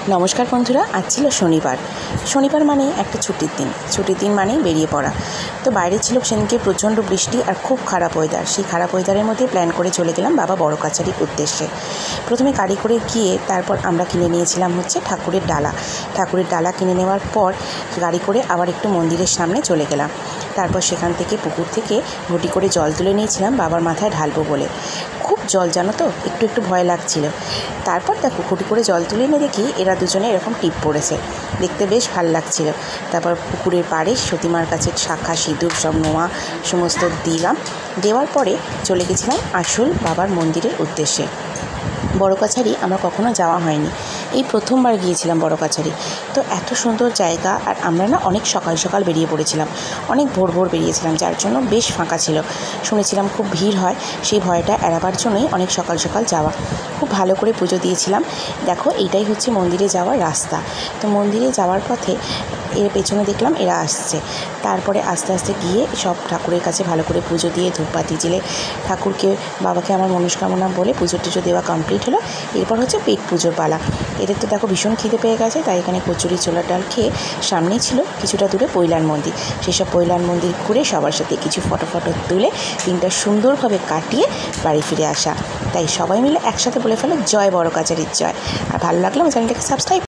নমস্কার বন্ধুরা, আজ ছিল শনিবার মানে একটা ছুটির দিন মানে বেরিয়ে পড়া। তো বাইরে ছিল সেদিনকে প্রচণ্ড বৃষ্টি আর খুব খারাপ ওয়েদার। সেই খারাপ ওয়েদারের মধ্যে প্ল্যান করে চলে গেলাম বাবা বড় কাছারির উদ্দেশ্যে। প্রথমে গাড়ি করে গিয়ে তারপর আমরা কিনে নিয়েছিলাম ঠাকুরের ডালা কিনে নেওয়ার পর গাড়ি করে আবার একটু মন্দিরের সামনে চলে গেলাম। তারপর সেখান থেকে পুকুর থেকে ঘটি করে জল তুলে নিয়েছিলাম বাবার মাথায় ঢালবো বলে। খুব জল জানো তো, একটু ভয় লাগছিল। তারপর দেখো ঘটি করে জল তুলে এনে দেখি এরা দুজনে এরকম টিপ পড়েছে, দেখতে বেশ ভাল লাগছিল। তারপর পুকুরের পাড়ে সতীমার কাছে শাঁখা সিঁদুর সব নোয়া সমস্ত দেওয়ার পরে চলে গেছিলাম আসল বাবার মন্দিরের উদ্দেশ্যে। বড় কাছারি আমরা কখনো যাওয়া হয়নি, এই প্রথমবার গিয়েছিলাম বড় কাছারি। তো এত সুন্দর জায়গা, আর আমরা অনেক সকাল বেরিয়ে পড়েছিলাম, অনেক ভোর বেরিয়েছিলাম, যার জন্য বেশ ফাঁকা ছিল। শুনেছিলাম খুব ভিড় হয়, সেই ভয়টা এড়াবার জন্যই অনেক সকাল যাওয়া। খুব ভালো করে পুজো দিয়েছিলাম। দেখো এইটাই হচ্ছে মন্দিরে যাওয়ার রাস্তা। তো মন্দিরে যাওয়ার পথে এর পেছনে দেখলাম এরা আসছে। তারপরে আস্তে আস্তে গিয়ে সব ঠাকুরের কাছে ভালো করে পুজো দিয়ে ধূপবাতি জ্বেলে বাবাকে আমার মনস্কামনা বলে পুজো টুজো দেওয়া কমপ্লিট হলো। এরপর হচ্ছে পেট পুজোর পালা। এদের তো দেখো ভীষণ খিদে পেয়ে গেছে, তাই এখানে কচুরি ছোলার ডাল খেয়ে সামনেই ছিল কিছুটা দূরে পৈলান মন্দির। সেসব পৈলান মন্দির ঘুরে সবার সাথে কিছু ফটো তুলে দিনটা সুন্দরভাবে কাটিয়ে বাড়ি ফিরে আসা। তাই সবাই মিলে একসাথে বলে ফেলো জয় বড় কাছারির জয়। আর ভালো লাগলে আমার চ্যানেলটাকে সাবস্ক্রাইব